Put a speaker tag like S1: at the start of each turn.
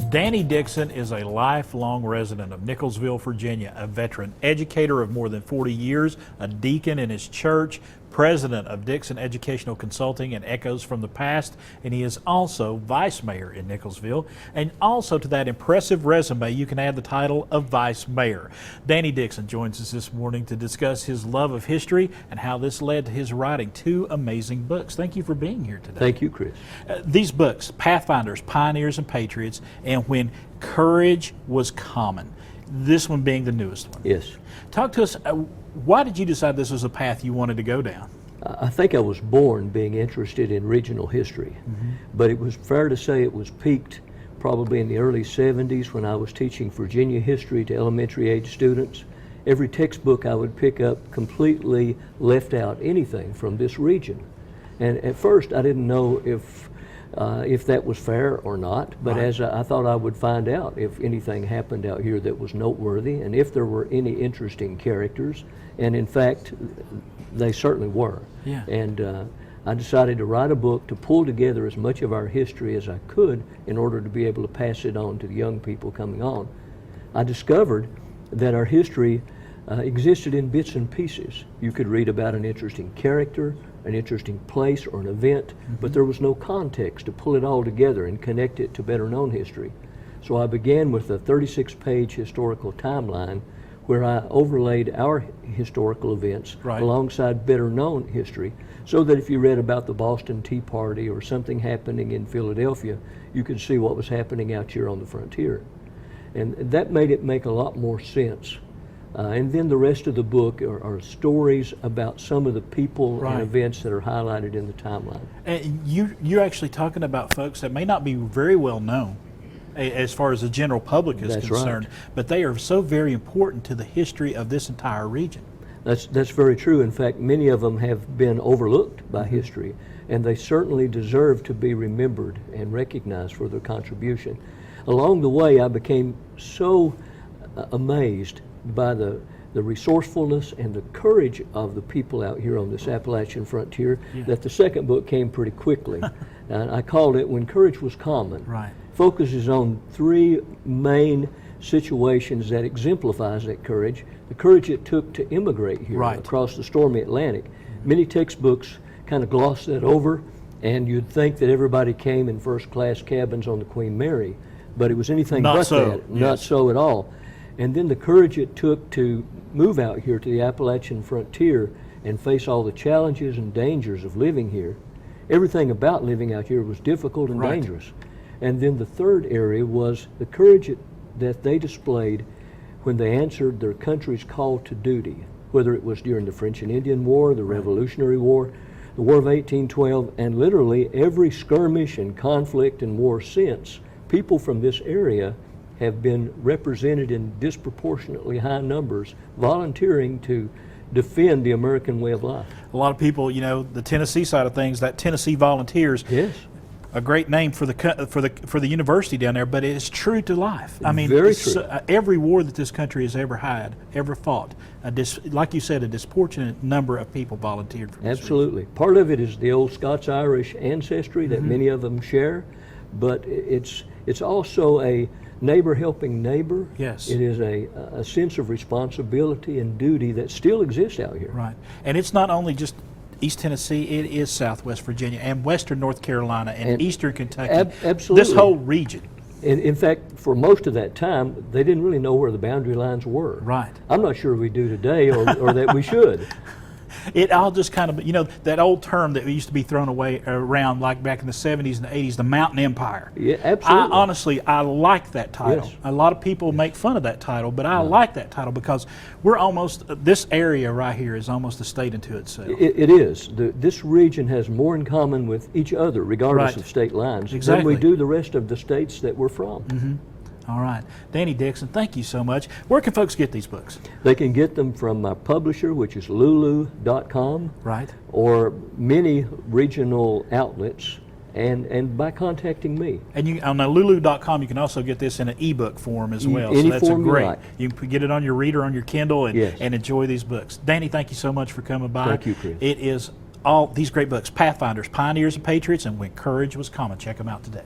S1: Danny Dixon is a lifelong resident of Nickelsville, Virginia, a veteran educator of more than 40 years, a deacon in his church, president of Dixon Educational Consulting and Echoes from the Past, and he is also vice mayor in Nickelsville. And also to that impressive resume, you can add the title of vice mayor. Danny Dixon joins us this morning to discuss his love of history and how this led to his writing two amazing books. Thank you for being here today.
S2: Thank you, Chris.
S1: These books, Pathfinders, Pioneers, and Patriots, and When Courage Was Common. This one being the newest one.
S2: Yes.
S1: Talk to us, why did you decide this was a path you wanted to go down?
S2: I think I was born being interested in regional history, but it was fair to say it was peaked probably in the early 70s when I was teaching Virginia history to elementary age students. Every textbook I would pick up completely left out anything from this region. And at first I didn't know if that was fair or not, but
S1: Right.
S2: as I thought I would find out if anything happened out here that was noteworthy and if there were any interesting characters, and in fact they certainly were.
S1: Yeah.
S2: And I decided to write a book to pull together as much of our history as I could in order to be able to pass it on to the young people coming on. I discovered that our history existed in bits and pieces. You could read about an interesting character, an interesting place or an event, but there was no context to pull it all together and connect it to better known history. So I began with a 36-page historical timeline where I overlaid our historical events
S1: Right.
S2: alongside better known history, so that if you read about the Boston Tea Party or something happening in Philadelphia, you could see what was happening out here on the frontier. And that made it make a lot more sense. And then the rest of the book are stories about some of the people
S1: Right.
S2: and events that are highlighted in the timeline.
S1: And you're actually talking about folks that may not be very well known as far as the general public is
S2: That's
S1: concerned,
S2: right.
S1: but they are so very important to the history of this entire region.
S2: That's very true. In fact, many of them have been overlooked by history, and they certainly deserve to be remembered and recognized for their contribution. Along the way, I became so amazed by the resourcefulness and the courage of the people out here on this Appalachian frontier that the second book came pretty quickly. And I called it When Courage Was Common.
S1: Right.
S2: Focuses on three main situations that exemplifies that courage. The courage it took to immigrate here
S1: Right.
S2: across the stormy Atlantic. Many textbooks kind of gloss that over, and you'd think that everybody came in first-class cabins on the Queen Mary, but it was anything
S1: Not
S2: but
S1: so,
S2: that.
S1: yes.
S2: Not so at all. And then the courage it took to move out here to the Appalachian frontier and face all the challenges and dangers of living here. Everything about living out here was difficult and
S1: Right.
S2: dangerous. And then the third area was the courage that they displayed when they answered their country's call to duty, whether it was during the French and Indian War, the Revolutionary War, the War of 1812, and literally every skirmish and conflict and war since. People from this area have been represented in disproportionately high numbers volunteering to defend the American way of life.
S1: A lot of people, you know, the Tennessee side of things, that Tennessee Volunteers,
S2: Yes.
S1: a great name for the university down there, but it's true to life. I mean,
S2: Very
S1: it's,
S2: true.
S1: Every war that this country has ever had, ever fought, like you said, a disproportionate number of people volunteered for this
S2: Absolutely. Part of it is the old Scots-Irish ancestry that many of them share, but it's also a neighbor helping neighbor.
S1: Yes.
S2: It is a sense of responsibility and duty that still exists out here.
S1: Right. And it's not only just East Tennessee, it is Southwest Virginia and Western North Carolina and Eastern Kentucky.
S2: Absolutely.
S1: This whole region.
S2: In fact, for most of that time, they didn't really know where the boundary lines were.
S1: Right.
S2: I'm not sure we do today or that we should.
S1: It all just kind of, you know, that old term that used to be thrown away around like back in the 70s and the 80s, the Mountain Empire.
S2: Yeah, absolutely.
S1: I like that title.
S2: Yes.
S1: A lot of people make fun of that title, but I like that title because we're almost, this area right here is almost a state unto itself.
S2: It is. This region has more in common with each other, regardless
S1: Right.
S2: of state lines,
S1: Exactly.
S2: than we do the rest of the states that we're from.
S1: All right. Danny Dixon, thank you so much. Where can folks get these books?
S2: They can get them from my publisher, which is lulu.com,
S1: Right.
S2: or many regional outlets, and by contacting me.
S1: And you, on lulu.com, you can also get this in an ebook form as well.
S2: Any
S1: so that's
S2: form you
S1: great.
S2: like.
S1: You can get it on your reader, on your Kindle, and,
S2: Yes.
S1: and enjoy these books. Danny, thank you so much for coming by.
S2: Thank you, Chris.
S1: It is all these great books, Pathfinders, Pioneers, and Patriots, and When Courage Was Common. Check them out today.